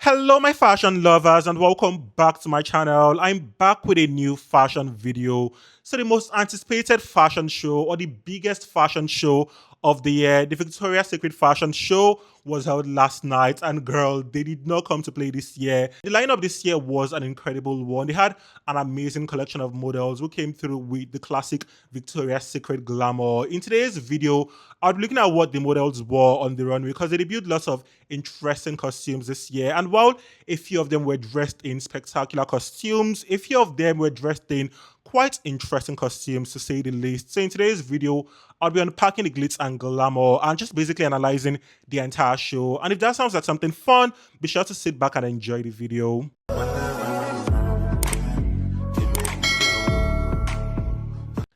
Hello my fashion lovers and welcome back to my channel. I'm back with a new fashion video. So the most anticipated fashion show or the biggest fashion show of the year, the Victoria's Secret fashion show, was held last night, and girl, they did not come to play this year. The lineup this year was an incredible one. They had an amazing collection of models who came through with the classic Victoria's Secret glamour. In today's video, I'll be looking at what the models wore on the runway because they debuted lots of interesting costumes this year. And while a few of them were dressed in spectacular costumes, a few of them were dressed in quite interesting costumes to say the least. So in today's video, I'll be unpacking the glitz and glamour and just basically analyzing the entire show. And if that sounds like something fun, be sure to sit back and enjoy the video.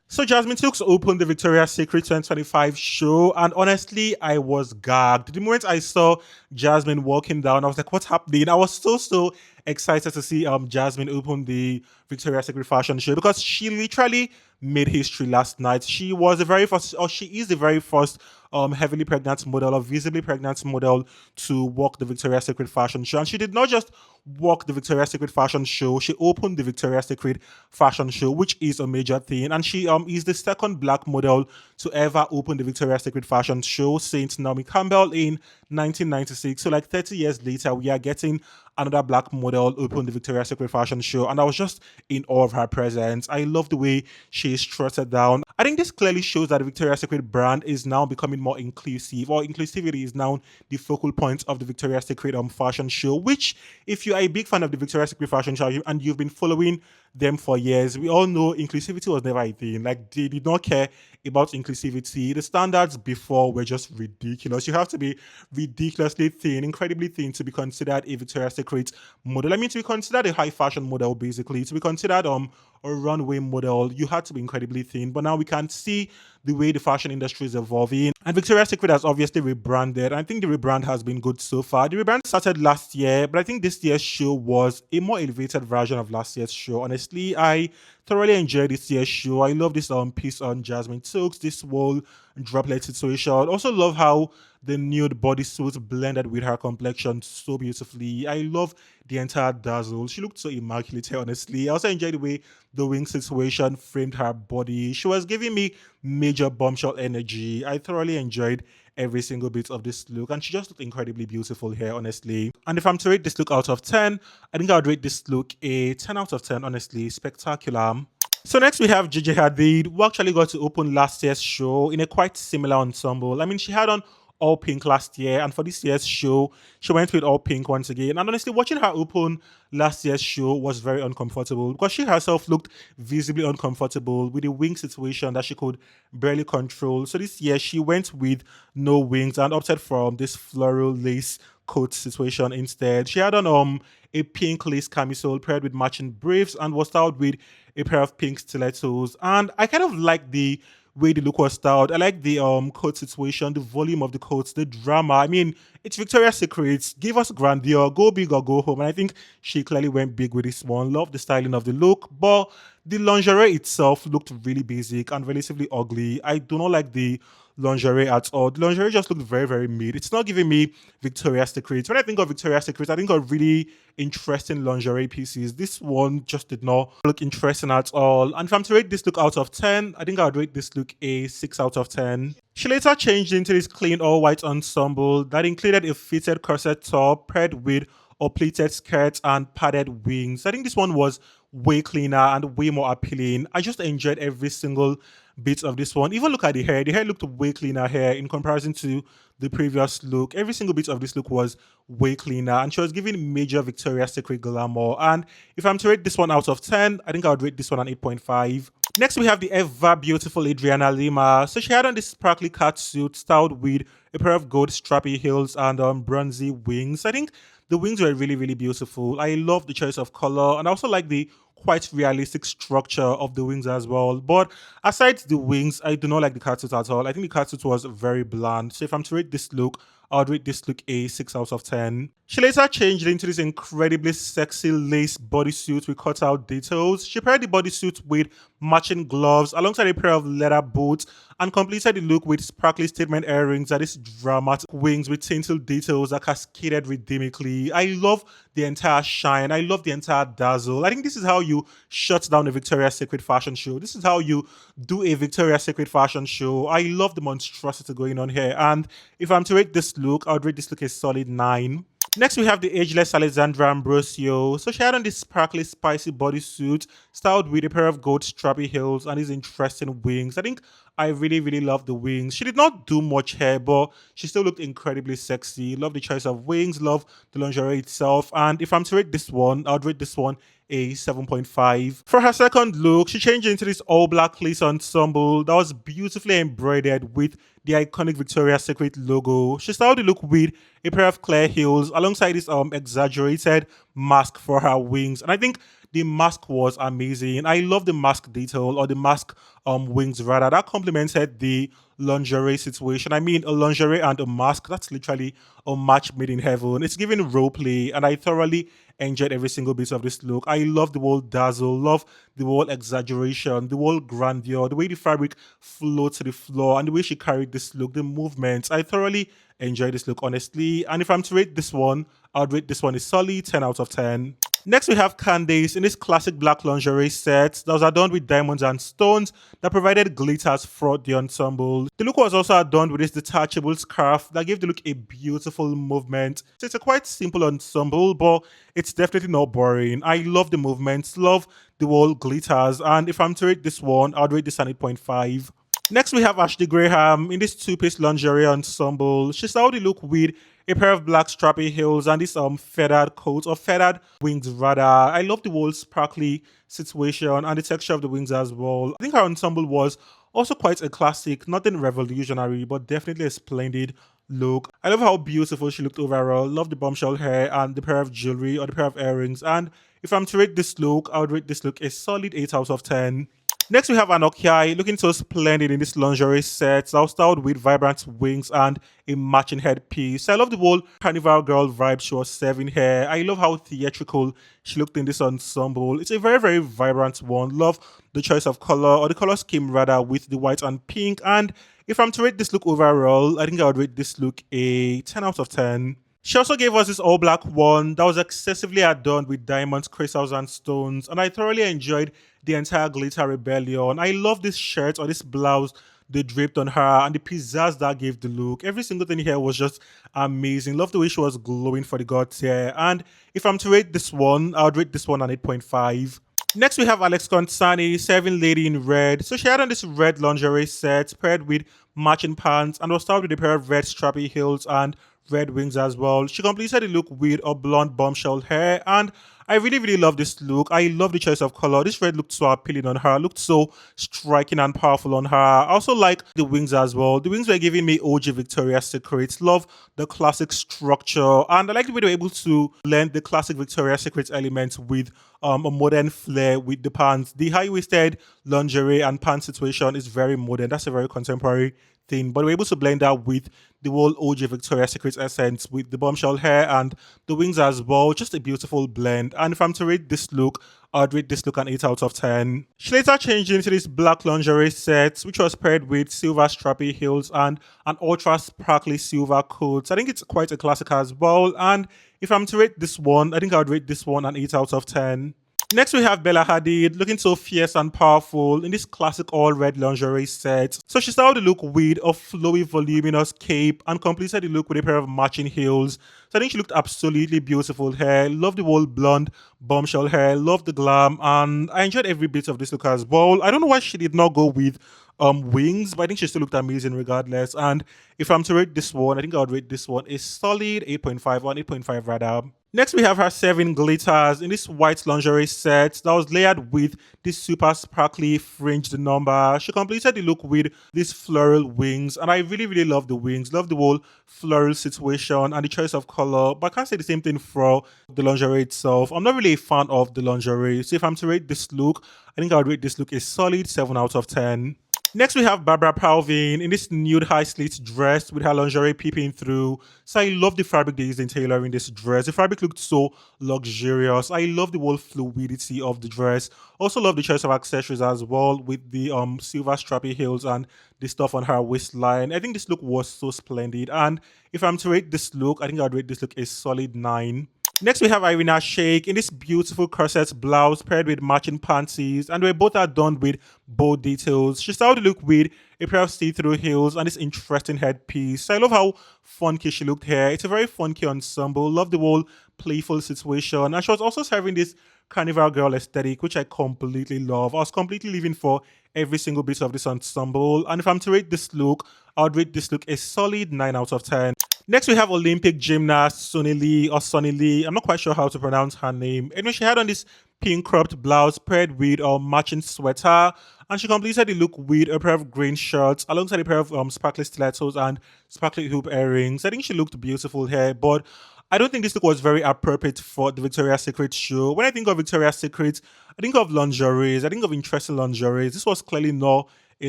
So Jasmine Tookes opened the Victoria's Secret 2025 show, and honestly, I was gagged. The moment I saw Jasmine walking down, I was like, what's happening? I was so excited to see Jasmine open the Victoria's Secret fashion show because she literally made history last night. She was the very first, or she is the very first heavily pregnant model or visibly pregnant model to walk the Victoria's Secret fashion show. And she did not just walk the Victoria's Secret fashion show, she opened the Victoria's Secret fashion show, which is a major thing. And she is the second black model to ever open the Victoria's Secret fashion show since Naomi Campbell in 1996. So like 30 years later, we are getting another black model open the Victoria's Secret fashion show, and I was just in awe of her presence. I love the way she strutted down. I think this clearly shows that the Victoria's Secret brand is now becoming more inclusive, or inclusivity is now the focal point of the Victoria's Secret fashion show, which if you are a big fan of the Victoria's Secret fashion show and you've been following them for years, we all know inclusivity was never a thing. Like, they did not care about inclusivity. The standards before were just ridiculous. You have to be ridiculously thin, incredibly thin to be considered a Victoria's Secret model. I mean, to be considered a high fashion model, basically, to be considered a runway model, you had to be incredibly thin. But now we can see the way the fashion industry is evolving, and Victoria's Secret has obviously rebranded. I think the rebrand has been good so far. The rebrand started last year, but I think this year's show was a more elevated version of last year's show. Honestly, I thoroughly enjoyed this year's show. I love this piece on Jasmine Tookes, this whole droplet situation. I also love how the nude bodysuit blended with her complexion so beautifully. I love the entire dazzle. She looked so immaculate, honestly. I also enjoyed the way the wing situation framed her body. She was giving me major bombshell energy. I thoroughly enjoyed every single bit of this look, and she just looked incredibly beautiful here, honestly. And if I'm to rate this look out of 10, I think I would rate this look a 10 out of 10, honestly. Spectacular. So next we have Gigi Hadid, who actually got to open last year's show in a quite similar ensemble. I mean, she had on all pink last year, and for this year's show, she went with all pink once again. And honestly, watching her open last year's show was very uncomfortable because she herself looked visibly uncomfortable with the wing situation that she could barely control. So this year, she went with no wings and opted for this floral lace coat situation instead. She had on a pink lace camisole paired with matching briefs and was styled with a pair of pink stilettos. And I kind of like the way the look was styled. I like the coat situation, the volume of the coats, the drama. I mean, it's Victoria's Secret. Give us grandeur, go big or go home. And I think she clearly went big with this one. Love the styling of the look, but the lingerie itself looked really basic and relatively ugly. I do not like the lingerie at all. The lingerie just looked very mid. It's not giving me Victoria's Secret. When I think of Victoria's Secret, I think of really interesting lingerie pieces. This one just did not look interesting at all. And if I'm to rate this look out of 10, I think I would rate this look a 6 out of 10. She later changed into this clean all-white ensemble that included a fitted corset top paired with a pleated skirt and padded wings. I think this one was way cleaner and way more appealing. I just enjoyed every single bit of this one. Even look at the hair. The hair looked way cleaner here in comparison to the previous look. Every single bit of this look was way cleaner, and she was giving major Victoria's Secret glamour. And if I'm to rate this one out of 10, I think I would rate this one an 8.5. Next, we have the ever beautiful Adriana Lima. So she had on this sparkly catsuit styled with a pair of gold strappy heels and bronzy wings. I think the wings were really beautiful. I love the choice of color, and I also like the quite realistic structure of the wings as well. But aside the wings, I do not like the catsuit at all. I think the catsuit was very bland. So if I'm to rate this look, I would rate this look a 6 out of 10. She later changed into this incredibly sexy lace bodysuit with cutout details. She paired the bodysuit with matching gloves alongside a pair of leather boots and completed the look with sparkly statement earrings and these dramatic wings with tinsel details that cascaded rhythmically. I love the entire shine. I love the entire dazzle. I think this is how you shut down a Victoria's Secret fashion show. This is how you do a Victoria's Secret fashion show. I love the monstrosity going on here. And if I'm to rate this look, I would rate this look a solid 9. Next, we have the ageless Alessandra Ambrosio. So she had on this sparkly, spicy bodysuit, styled with a pair of gold strappy heels and these interesting wings. I think I really, really love the wings. She did not do much hair, but she still looked incredibly sexy. Love the choice of wings, love the lingerie itself. And if I'm to rate this one, I'd rate this one a 7.5. For her second look, she changed into this all black lace ensemble that was beautifully embroidered with the iconic Victoria's Secret logo. She styled the look with a pair of clear heels alongside this exaggerated mask for her wings. And I think the mask was amazing. I love the mask detail, or the mask wings rather. That complemented the lingerie situation. I mean, a lingerie and a mask, that's literally a match made in heaven. It's giving role play, and I thoroughly enjoyed every single bit of this look. I love the whole dazzle, love the whole exaggeration, the whole grandeur, the way the fabric flowed to the floor, and the way she carried this look, the movements. I thoroughly enjoyed this look, honestly. And if I'm to rate this one, I'd rate this one a solid 10 out of 10. Next, we have Candice in this classic black lingerie set that was adorned with diamonds and stones that provided glitters throughout the ensemble. The look was also adorned with this detachable scarf that gave the look a beautiful movement. So it's a quite simple ensemble, but it's definitely not boring. I love the movements, love the whole glitters, and if I'm to rate this one, I'd rate this an 8.5. Next, we have Ashley Graham in this two-piece lingerie ensemble. She styled the look with a pair of black strappy heels and this feathered coat, or feathered wings rather. I love the whole sparkly situation and the texture of the wings as well. I think her ensemble was also quite a classic, nothing revolutionary, but definitely a splendid look. I love how beautiful she looked overall. Love the bombshell hair and the pair of jewelry or the pair of earrings. And if I'm to rate this look, I would rate this look a solid 8 out of 10. Next, we have Anoi looking so splendid in this lingerie set, that was styled with vibrant wings and a matching headpiece. I love the whole carnival girl vibe she was serving here. I love how theatrical she looked in this ensemble. It's a very, very vibrant one. Love the choice of color, or the color scheme rather, with the white and pink. And if I'm to rate this look overall, I think I would rate this look a 10 out of 10. She also gave us this all black one that was excessively adorned with diamonds, crystals, and stones, and I thoroughly enjoyed the entire glitter rebellion. I love this shirt or this blouse they draped on her and the pizzazz that gave the look. Every single thing here was just amazing. Love the way she was glowing for the gods here. And if I'm to rate this one, I would rate this one an 8.5. Next, we have Alex Consani, serving lady in red. So she had on this red lingerie set paired with matching pants and was styled with a pair of red strappy heels and red wings as well. She completed the look with a blonde bombshell hair, and I really, really love this look. I love the choice of color. This red looked so appealing on her, looked so striking and powerful on her. I also like the wings as well. The wings were giving me OG Victoria's Secret. Love the classic structure, and I like the way they were able to blend the classic Victoria's Secret elements with a modern flair with the pants. The high-waisted lingerie and pants situation is very modern. That's a very contemporary thing, but we're able to blend that with the whole OG Victoria's Secret essence with the bombshell hair and the wings as well. Just a beautiful blend. And if I'm to rate this look, I'd rate this look an 8 out of 10. She later changed into this black lingerie set, which was paired with silver strappy heels and an ultra sparkly silver coat. I think it's quite a classic as well. And if I'm to rate this one, I think I'd rate this one an 8 out of 10. Next, we have Bella Hadid looking so fierce and powerful in this classic all red lingerie set. So she styled the look with a flowy, voluminous cape and completed the look with a pair of matching heels. So I think she looked absolutely beautiful here. Love the whole blonde bombshell hair. Love the glam, and I enjoyed every bit of this look as well. I don't know why she did not go with wings, but I think she still looked amazing regardless. And if I'm to rate this one, I think I would rate this one a solid 8.5, or an 8.5 rather. Next, we have her serving glitters in this white lingerie set that was layered with this super sparkly fringed number. She completed the look with these floral wings, and I really, really love the wings. Love the whole floral situation and the choice of color, but I can't say the same thing for the lingerie itself. I'm not really a fan of the lingerie, so if I'm to rate this look, I think I would rate this look a solid 7 out of 10. Next, we have Barbara Palvin in this nude high slit dress with her lingerie peeping through. So I love the fabric they used in tailoring this dress. The fabric looked so luxurious. I love the whole fluidity of the dress. Also love the choice of accessories as well with the silver strappy heels and the stuff on her waistline. I think this look was so splendid. And if I'm to rate this look, I think I'd rate this look a solid 9. Next, we have Irina Shayk in this beautiful corset blouse paired with matching panties, and they both are done with bow details. She started to look with a pair of see-through heels and this interesting headpiece. So I love how funky she looked here. It's a very funky ensemble. Love the whole playful situation, and she was also serving this carnival girl aesthetic, which I completely love. I was completely living for every single bit of this ensemble, and if I'm to rate this look, I would rate this look a solid 9 out of 10. Next, we have Olympic gymnast Sunny Lee or Sunny Lee. I'm not quite sure how to pronounce her name. Anyway, she had on this pink cropped blouse paired with a matching sweater, and she completed the look with a pair of green shirts alongside a pair of sparkly stilettos and sparkly hoop earrings. I think she looked beautiful here, but I don't think this look was very appropriate for the Victoria's Secret show. When I think of Victoria's Secret, I think of lingeries. I think of interesting lingeries. This was clearly not a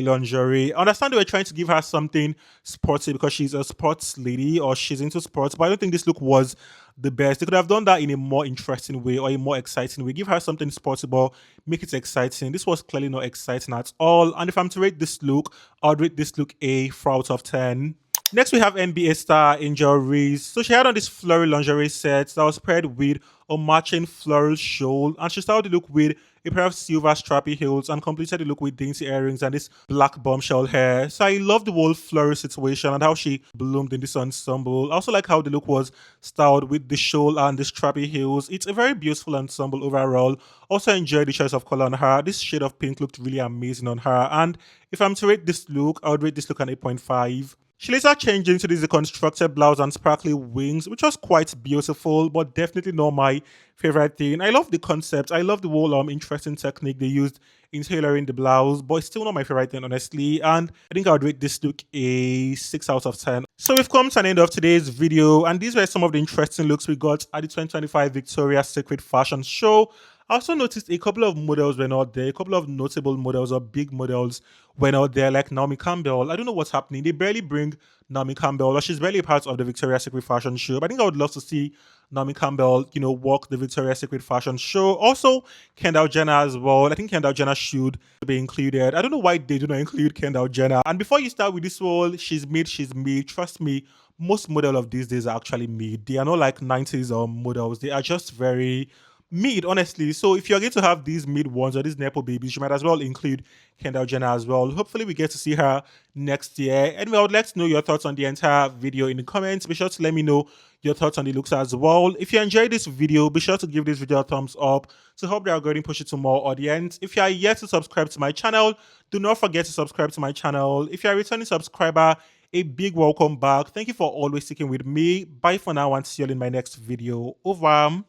lingerie. I understand they were trying to give her something sporty because she's a sports lady or she's into sports, but I don't think this look was the best. They could have done that in a more interesting way or a more exciting way. Give her something sporty, but make it exciting. This was clearly not exciting at all. And if I'm to rate this look, I'd rate this look a 4 out of 10. Next, we have NBA star Angel Reese. So she had on this floral lingerie set that was paired with a matching floral shawl, and she started the look with a pair of silver strappy heels and completed the look with dainty earrings and this black bombshell hair. So I love the whole floral situation and how she bloomed in this ensemble. I also like how the look was styled with the shawl and the strappy heels. It's a very beautiful ensemble overall. Also enjoyed the choice of color on her. This shade of pink looked really amazing on her. And if I'm to rate this look, I would rate this look an 8.5. She later changed into this deconstructed blouse and sparkly wings, which was quite beautiful, but definitely not my favorite thing. I love the concept. I love the whole interesting technique they used in tailoring the blouse, but it's still not my favorite thing, honestly. And I think I would rate this look a 6 out of 10. So we've come to an end of today's video, and these were some of the interesting looks we got at the 2025 Victoria's Secret Fashion Show. I also noticed a couple of models were not there, a couple of notable models or big models were not there, like Naomi Campbell. I don't know what's happening. They barely bring Naomi Campbell, or she's barely a part of the Victoria's Secret Fashion Show. But I think I would love to see Naomi Campbell, walk the Victoria's Secret Fashion Show. Also, Kendall Jenner as well. I think Kendall Jenner should be included. I don't know why they do not include Kendall Jenner. And before you start with this whole, she's made. Trust me, most models of these days are actually made. They are not like 90s models. They are just very mid, honestly. So if you're going to have these mid ones or these Nepo babies, you might as well include Kendall Jenner as well. Hopefully we get to see her next year. Anyway, I would like to know your thoughts on the entire video in the comments. Be sure to let me know your thoughts on the looks as well. If you enjoyed this video, be sure to give this video a thumbs up to help the algorithm push it to more audience. If you are yet to subscribe to my channel, do not forget to subscribe to my channel. If you are a returning subscriber, a big welcome back. Thank you for always sticking with me. Bye for now and see you in my next video. Over.